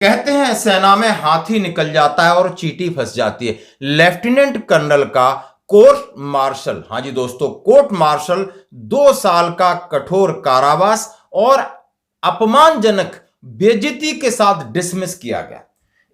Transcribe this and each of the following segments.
कहते हैं सेना में हाथी निकल जाता है और चींटी फंस जाती है। लेफ्टिनेंट कर्नल का कोर्ट मार्शल, हाँ जी दोस्तों, कोर्ट मार्शल 2 साल का कठोर कारावास और अपमानजनक बेइज्जती के साथ डिसमिस किया गया।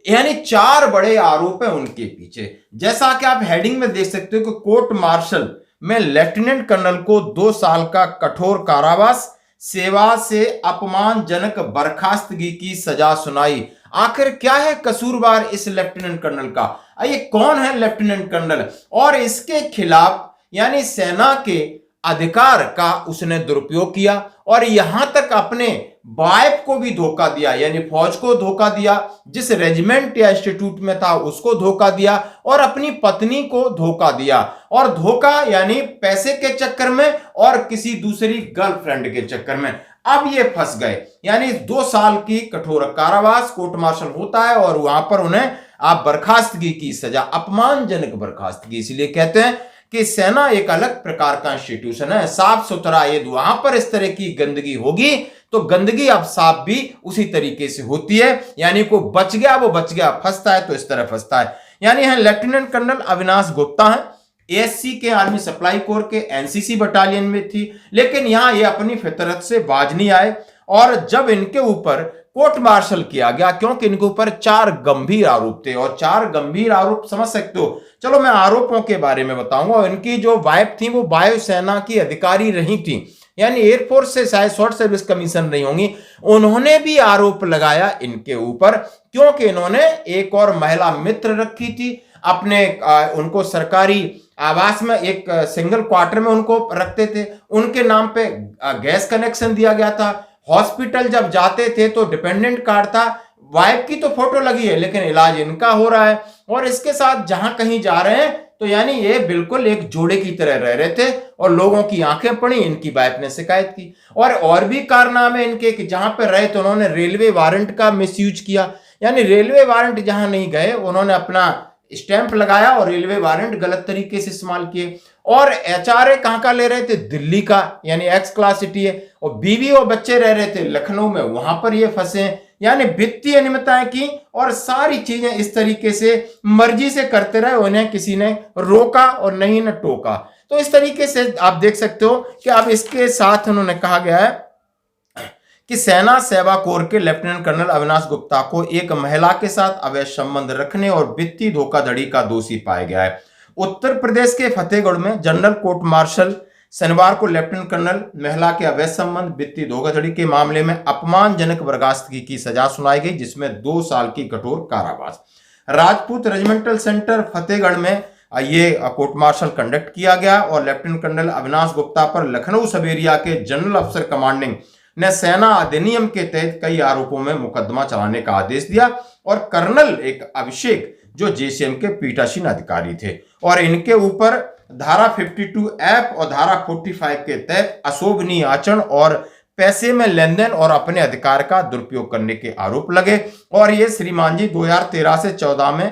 यानी 4 बड़े आरोप हैं उनके पीछे। जैसा कि आप हेडिंग में देख सकते हो कि कोर्ट मार्शल में लेफ्टिनेंट कर्नल को 2 साल का कठोर कारावास, सेवा से अपमानजनक बर्खास्तगी की सजा सुनाई। आखिर क्या है कसूरवार इस लेफ्टिनेंट कर्नल का? ये कौन है लेफ्टिनेंट कर्नल और इसके खिलाफ यानी सेना के अधिकार का उसने दुरुपयोग किया और यहां तक अपने वाइफ को भी धोखा दिया, यानी फौज को धोखा दिया, जिस रेजिमेंट या इंस्टीट्यूट में था उसको धोखा दिया और अपनी पत्नी को धोखा दिया। और धोखा यानी पैसे के चक्कर में और किसी दूसरी गर्लफ्रेंड के चक्कर में। अब ये फंस गए, यानी 2 साल की कठोर कारावास, कोर्ट मार्शल होता है और वहां पर उन्हें आप बर्खास्तगी की सजा, अपमानजनक बर्खास्तगी। इसलिए कहते हैं कि सेना एक अलग प्रकार का इंस्टीट्यूशन है, साफ सुथरा। ये वहां पर इस तरह की गंदगी होगी तो गंदगी अब साफ भी उसी तरीके से होती है। यानी को बच गया वो बच गया, फंसता है तो इस तरह फंसता है। यानी है लेफ्टिनेंट कर्नल अविनाश गुप्ता है, एएससी के आर्मी सप्लाई कोर के एनसीसी बटालियन में थी, लेकिन यहां ये अपनी फितरत से बाज नहीं आए। और जब इनके ऊपर कोर्ट मार्शल किया गया, क्योंकि इनके ऊपर 4 गंभीर आरोप थे और 4 गंभीर आरोप समझ सकते हो। चलो मैं आरोपों के बारे में बताऊंगा। इनकी जो वाइफ थी वो वायुसेना की अधिकारी रही थी, यानी एयरफोर्स से शायद शॉर्ट सर्विस कमीशन नहीं होंगी। उन्होंने भी आरोप लगाया इनके ऊपर, क्योंकि इन्होंने एक और महिला मित्र रखी थी अपने, उनको सरकारी आवास में एक सिंगल क्वार्टर में उनको रखते थे, उनके नाम पे गैस कनेक्शन दिया गया था। हॉस्पिटल जब जाते थे तो डिपेंडेंट कार्ड था, वाइफ की तो फोटो लगी है लेकिन इलाज इनका हो रहा है। और इसके साथ जहां कहीं जा रहे हैं तो यानी ये बिल्कुल एक जोड़े की तरह रह रहे थे और लोगों की आंखें पड़ी। इनकी वाइफ ने शिकायत की और भी कारनामे इनके कि जहां पर रहे तो उन्होंने रेलवे वारंट का मिसयूज किया, यानी रेलवे वारंट जहां नहीं गए उन्होंने अपना स्टैंप लगाया और रेलवे वारंट गलत तरीके से इस्तेमाल किए। और एचआरए कहां का ले रहे थे? दिल्ली का, यानी एक्स क्लास सिटी है। और बीवी और बच्चे रह रहे थे लखनऊ में, वहां पर ये फंसे। यानी वित्तीय अनियमितताएं की और सारी चीजें इस तरीके से मर्जी से करते रहे, उन्हें किसी ने रोका और नहीं न टोका। तो इस तरीके से आप देख सकते हो कि अब इसके साथ उन्होंने कहा गया है कि सेना सेवा कोर के लेफ्टिनेंट कर्नल अविनाश गुप्ता को एक महिला के साथ अवैध संबंध रखने और वित्तीय धोखाधड़ी का दोषी पाया गया है। उत्तर प्रदेश के फतेहगढ़ में जनरल कोर्ट मार्शल शनिवार को लेफ्टिनेंट कर्नल महिला के अवैध संबंध, वित्तीय धोखाधड़ी के मामले में अपमानजनक बर्खास्तगी की सजा सुनाई गई, जिसमें 2 साल की कठोर कारावास। राजपूत रेजिमेंटल सेंटर फतेहगढ़ में ये कोर्ट मार्शल कंडक्ट किया गया और लेफ्टिनेंट कर्नल अविनाश गुप्ता पर लखनऊ सब एरिया के जनरल अफसर कमांडिंग ने सेना अधिनियम के तहत कई आरोपों में मुकदमा चलाने का आदेश दिया। और कर्नल एक अभिषेक जो जेसीएम के पीठासीन अधिकारी थे और इनके ऊपर धारा 52F और धारा 45 के तहत अशोभनीय आचरण और पैसे में लेन देन और अपने अधिकार का दुरुपयोग करने के आरोप लगे। और ये श्रीमान जी 2013 से 14 में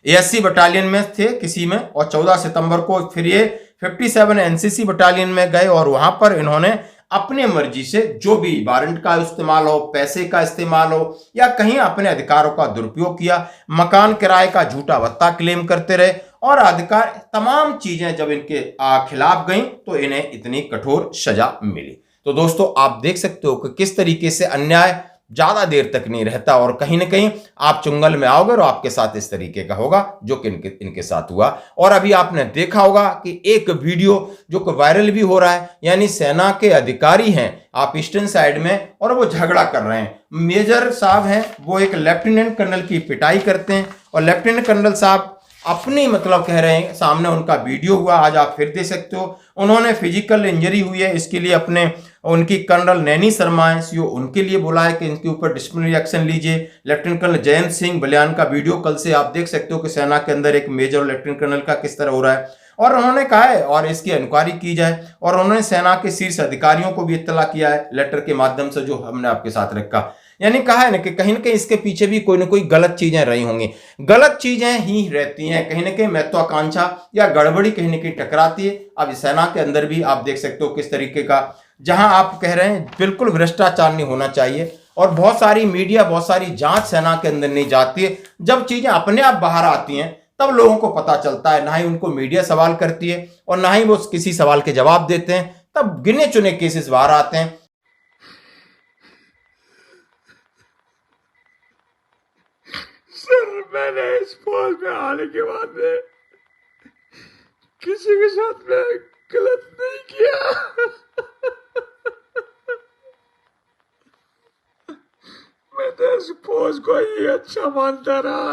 एएससी बटालियन में थे किसी में, और 14 सितंबर को फिर ये 57 एनसीसी बटालियन में गए और वहां पर इन्होंने अपने मर्जी से जो भी वारंट का इस्तेमाल हो, पैसे का इस्तेमाल हो या कहीं अपने अधिकारों का दुरुपयोग किया, मकान किराए का झूठा भत्ता क्लेम करते रहे और अधिकार तमाम चीजें जब इनके खिलाफ गई तो इन्हें इतनी कठोर सजा मिली। तो दोस्तों आप देख सकते हो कि किस तरीके से अन्याय ज्यादा देर तक नहीं रहता और कहीं ना कहीं आप चुंगल में आओगे और आपके साथ इस तरीके का होगा जो कि इनके साथ हुआ। और अभी आपने देखा होगा कि एक वीडियो जो कि वायरल भी हो रहा है, यानी सेना के अधिकारी हैं आप ईस्टर्न साइड में और वो झगड़ा कर रहे हैं। मेजर साहब हैं वो एक लेफ्टिनेंट कर्नल की पिटाई करते हैं और लेफ्टिनेंट कर्नल साहब अपनी मतलब कह रहे हैं, सामने उनका वीडियो हुआ, आज आप फिर देख सकते हो। उन्होंने फिजिकल इंजरी हुई है, इसके लिए अपने उनकी कर्नल नैनी शर्मा है सीओ, उनके लिए बोला है कि इनके ऊपर डिसिप्लिनरी एक्शन लीजिए। लेफ्टिनेंट कर्नल जयंत सिंह बलियान का वीडियो कल से आप देख सकते हो कि सेना के अंदर एक मेजर और लेफ्टिनेंट कर्नल का किस तरह हो रहा है। और उन्होंने कहा है और इसकी इंक्वायरी की जाए और उन्होंने सेना के शीर्ष अधिकारियों को भी इत्तला किया है लेटर के माध्यम से जो हमने आपके साथ रखा। यानी कहा है ना कि कहीं ना कहीं इसके पीछे भी कोई ना कोई गलत चीजें रही होंगी। गलत चीजें ही रहती हैं, कहीं ना कहीं महत्वाकांक्षा या गड़बड़ी कहीं ना कहीं टकराती है। अब सेना के अंदर भी आप देख सकते हो किस तरीके का, जहां आप कह रहे हैं बिल्कुल भ्रष्टाचार नहीं होना चाहिए और बहुत सारी मीडिया, बहुत सारी जांच सेना के अंदर नहीं जाती है। जब चीजें अपने आप बाहर आती हैं तब लोगों को पता चलता है। ना ही उनको मीडिया सवाल करती है और ना ही वो किसी सवाल के जवाब देते हैं। तब गिने चुने केसेस बाहर आते हैं। सर, मैंने इस फौज में आने के बाद में किसी के साथ में गलत नहीं किया। मैं तो इस फौज को ही अच्छा मानता रहा।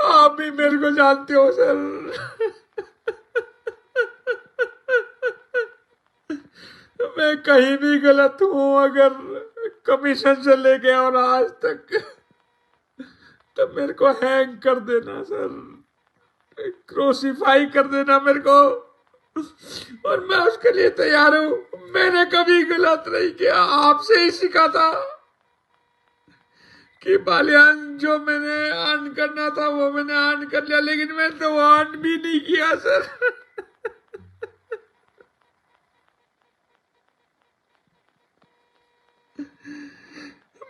आप भी मेरे को जानते हो सर। मैं कहीं भी गलत हूं, अगर कमीशन से लेके और आज तक, तो मेरे को हैंग कर देना सर, क्रूसीफाई कर देना मेरे को, और मैं उसके लिए तैयार हूं। मैंने कभी गलत नहीं किया, आपसे ही सीखा था कि बालियान जो मैंने अर्न करना था वो मैंने अर्न कर लिया, लेकिन मैं तो अर्न भी नहीं किया सर।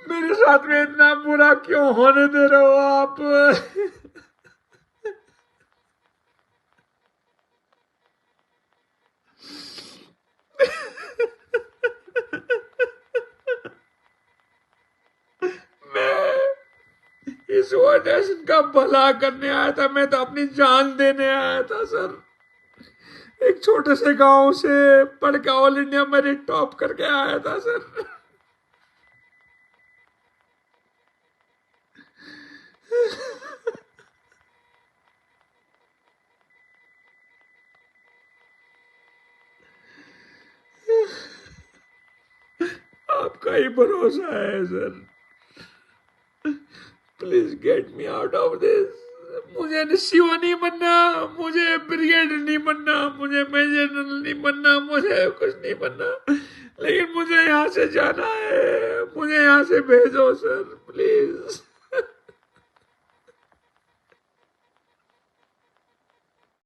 मेरे साथ में इतना बुरा क्यों होने दे रहे हो आप? मैं इस ऑर्गेनाइजेशन का भला करने आया था, मैं तो अपनी जान देने आया था सर। एक छोटे से गांव से पढ़ के ऑल इंडिया मेरिट टॉप करके आया था सर। आपका ही भरोसा है sir. Please get me out of this. मुझे सीओ नहीं बनना, मुझे ब्रिगेड नहीं बनना, मुझे मेजर जनरल नहीं बनना, मुझे कुछ नहीं बनना, लेकिन मुझे यहाँ से जाना है। मुझे यहाँ से भेजो सर, प्लीज।